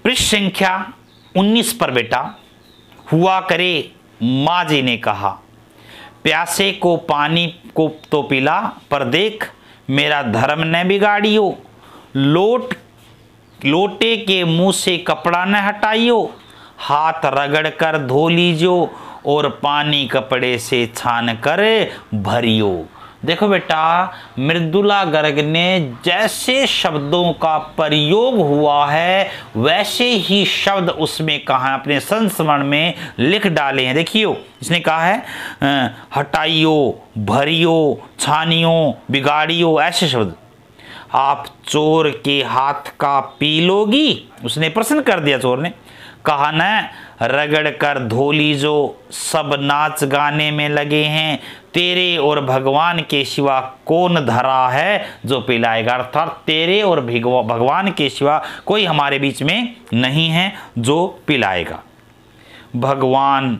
पृष्ठ संख्या 19 पर बेटा, हुआ करे माँ जी ने कहा, प्यासे को पानी को तो पिला, पर देख मेरा धर्म न बिगाड़ियो, लोटे के मुंह से कपड़ा न हटाइयो, हाथ रगड़ कर धो लीजियो और पानी कपड़े से छान कर भरियो। देखो बेटा, मृदुला गर्ग ने जैसे शब्दों का प्रयोग हुआ है वैसे ही शब्द उसमें कहा, अपने संस्मरण में लिख डाले हैं। देखियो, इसने कहा है हटाइयो, भरियो, छानियो, बिगाड़ियो, ऐसे शब्द। आप चोर के हाथ का पी लोगी, उसने प्रश्न कर दिया चोर ने। कहा न रगड़ कर धो लीजो, सब नाच गाने में लगे हैं, तेरे और भगवान के सिवा कौन धरा है जो पिलाएगा। अर्थात तेरे और भगवान के सिवा कोई हमारे बीच में नहीं है जो पिलाएगा। भगवान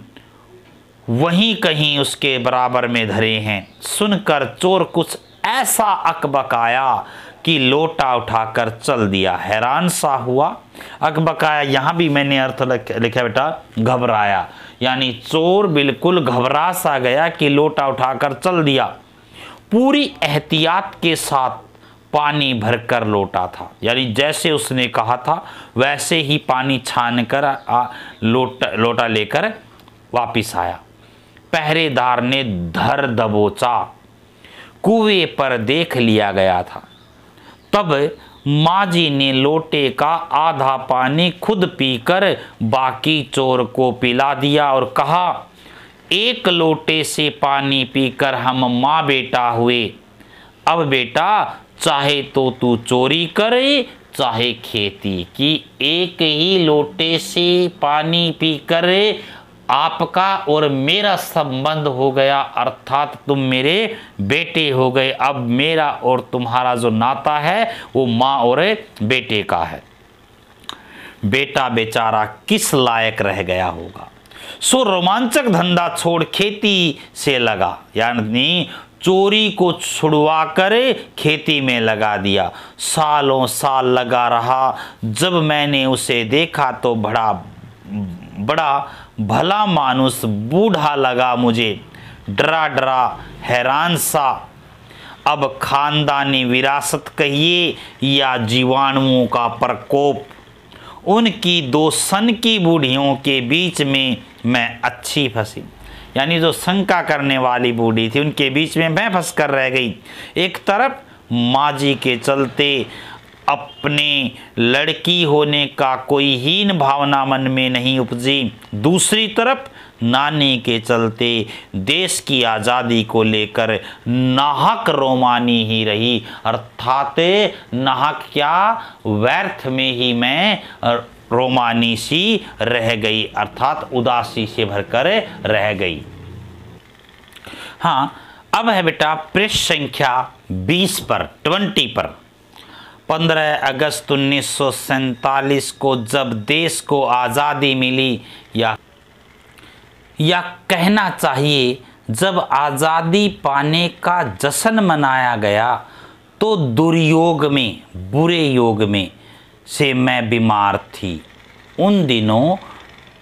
वहीं कहीं उसके बराबर में धरे हैं। सुनकर चोर कुछ ऐसा अकबकाया कि लोटा उठाकर चल दिया। हैरान सा हुआ। अकबकाया यहाँ भी मैंने अर्थ लिखा बेटा, घबराया, यानी चोर बिल्कुल घबरा सा गया कि लोटा उठाकर चल दिया। पूरी एहतियात के साथ पानी भरकर लोटा था, यानी जैसे उसने कहा था वैसे ही पानी छान कर लोटा लेकर वापिस आया। पहरेदार ने धर दबोचा, कुएं पर देख लिया गया था। तब माँ जी ने लोटे का आधा पानी खुद पीकर बाकी चोर को पिला दिया और कहा, एक लोटे से पानी पीकर हम माँ बेटा हुए। अब बेटा चाहे तो तू चोरी करे चाहे खेती की, एक ही लोटे से पानी पीकर आपका और मेरा संबंध हो गया, अर्थात तुम मेरे बेटे हो गए। अब मेरा और तुम्हारा जो नाता है वो माँ और बेटे का है। बेटा बेचारा किस लायक रह गया होगा, सो रोमांचक धंधा छोड़ खेती से लगा, यानी चोरी को छुड़वा कर खेती में लगा दिया। सालों साल लगा रहा। जब मैंने उसे देखा तो बड़ा भला मानुस बूढ़ा लगा मुझे, डरा डरा हैरान सा। अब खानदानी विरासत कहिए या जीवाणुओं का प्रकोप, उनकी दो सन की बूढ़ियों के बीच में मैं अच्छी फंसी, यानी जो शंका करने वाली बूढ़ी थी उनके बीच में मैं फंस कर रह गई। एक तरफ माँ जी के चलते अपने लड़की होने का कोई हीन भावना मन में नहीं उपजी, दूसरी तरफ नानी के चलते देश की आज़ादी को लेकर नाहक रोमानी ही रही, अर्थात नाहक क्या व्यर्थ में ही मैं रोमानी सी रह गई, अर्थात उदासी से भरकर रह गई। हाँ, अब है बेटा पृष्ठ संख्या 20 पर 20 पर। 15 अगस्त 1947 को जब देश को आज़ादी मिली, या कहना चाहिए जब आज़ादी पाने का जश्न मनाया गया, तो दुर्योग में, बुरे योग में से मैं बीमार थी। उन दिनों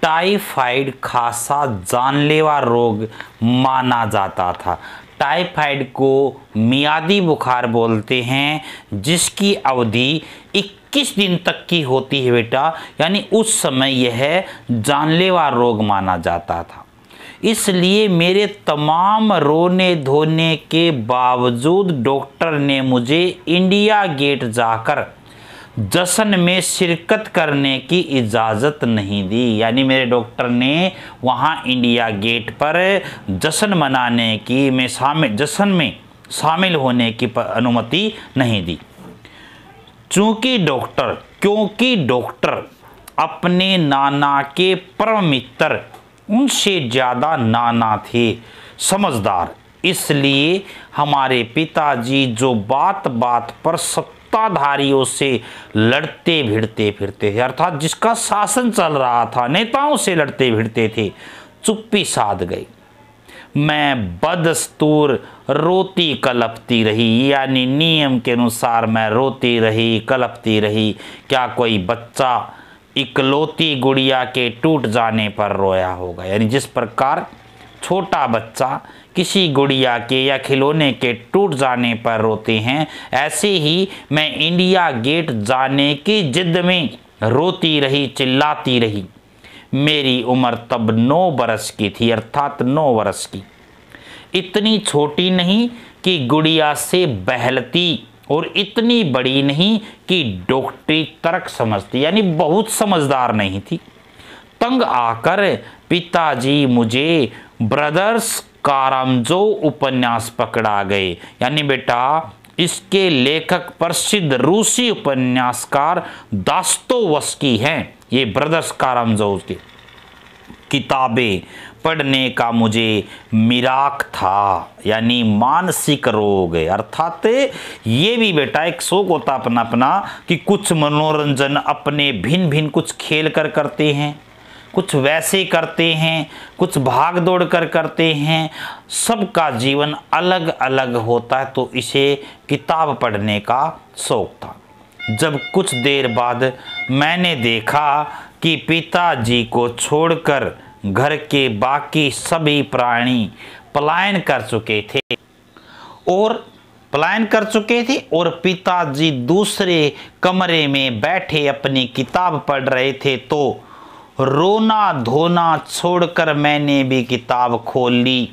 टाइफाइड खासा जानलेवा रोग माना जाता था। टाइफाइड को मियादी बुखार बोलते हैं, जिसकी अवधि 21 दिन तक की होती है बेटा, यानी उस समय यह जानलेवा रोग माना जाता था। इसलिए मेरे तमाम रोने धोने के बावजूद डॉक्टर ने मुझे इंडिया गेट जाकर जश्न में शिरकत करने की इजाज़त नहीं दी, यानी मेरे डॉक्टर ने वहाँ इंडिया गेट पर जश्न मनाने की जश्न में शामिल होने की अनुमति नहीं दी। क्योंकि डॉक्टर अपने नाना के परम मित्र, उनसे ज़्यादा नाना थे समझदार, इसलिए हमारे पिताजी जो बात बात पर सत्ताधारियों से लड़ते भिड़ते फिरते थे, अर्थात जिसका शासन चल रहा था नेताओं से लड़ते भिड़ते थे, चुप्पी साध गई। मैं बदस्तूर रोती कलपती रही, यानी नियम के अनुसार मैं रोती रही कलपती रही। क्या कोई बच्चा इकलौती गुड़िया के टूट जाने पर रोया होगा। यानी जिस प्रकार छोटा बच्चा किसी गुड़िया के या खिलौने के टूट जाने पर रोते हैं, ऐसे ही मैं इंडिया गेट जाने की जिद में रोती रही, चिल्लाती रही। मेरी उम्र तब 9 बरस की थी, अर्थात 9 बरस की। इतनी छोटी नहीं कि गुड़िया से बहलती और इतनी बड़ी नहीं कि डॉक्टरी तर्क समझती, यानी बहुत समझदार नहीं थी। तंग आकर पिताजी मुझे ब्रदर्स कारामजो उपन्यास पकड़ा गए। यानी बेटा इसके लेखक प्रसिद्ध रूसी उपन्यासकार दास्तोवस्की हैं। ये ब्रदर्स कारामजो की किताबें पढ़ने का मुझे मिराक था, यानी मानसिक रोग है। अर्थात ये भी बेटा एक शौक होता अपना अपना कि कुछ मनोरंजन अपने भिन्न भिन्न कुछ खेल कर करते हैं, कुछ वैसे करते हैं, कुछ भाग दौड़ कर करते हैं। सबका जीवन अलग अलग होता है, तो इसे किताब पढ़ने का शौक था। जब कुछ देर बाद मैंने देखा कि पिताजी को छोड़कर घर के बाकी सभी प्राणी पलायन कर चुके थे और पिताजी दूसरे कमरे में बैठे अपनी किताब पढ़ रहे थे, तो रोना धोना छोड़कर मैंने भी किताब खोल ली।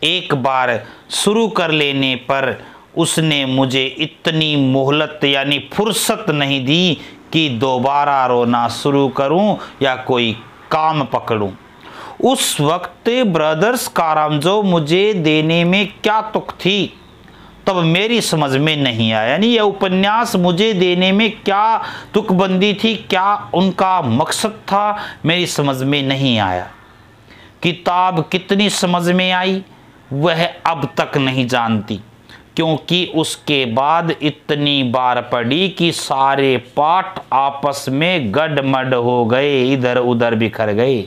एक बार शुरू कर लेने पर उसने मुझे इतनी मोहलत यानी फुर्सत नहीं दी कि दोबारा रोना शुरू करूं या कोई काम पकड़ूं। उस वक्त ब्रदर्स कारामजो मुझे देने में क्या तुक थी, तब मेरी समझ में नहीं आया। यानी यह उपन्यास मुझे देने में क्या तुकबंदी थी, क्या उनका मकसद था, मेरी समझ में नहीं आया। किताब कितनी समझ में आई वह अब तक नहीं जानती, क्योंकि उसके बाद इतनी बार पढ़ी कि सारे पाठ आपस में गडमड हो गए, इधर उधर बिखर गए।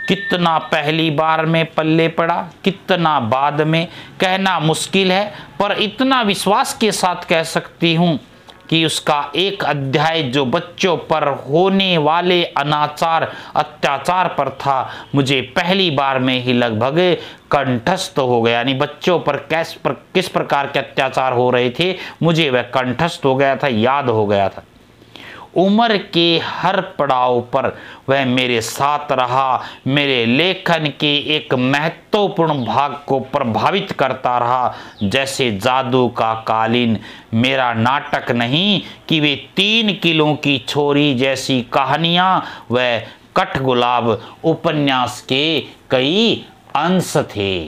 कितना पहली बार में पल्ले पड़ा, कितना बाद में, कहना मुश्किल है, पर इतना विश्वास के साथ कह सकती हूँ कि उसका एक अध्याय जो बच्चों पर होने वाले अनाचार अत्याचार पर था, मुझे पहली बार में ही लगभग कंठस्थ हो गया। यानी बच्चों पर किस प्रकार के अत्याचार हो रहे थे, मुझे वह कंठस्थ हो गया था, याद हो गया था। उम्र के हर पड़ाव पर वह मेरे साथ रहा, मेरे लेखन के एक महत्वपूर्ण भाग को प्रभावित करता रहा, जैसे जादू का कालीन। मेरा नाटक नहीं कि वे 3 किलो की छोरी जैसी कहानियां व कठगुलाब उपन्यास के कई अंश थे।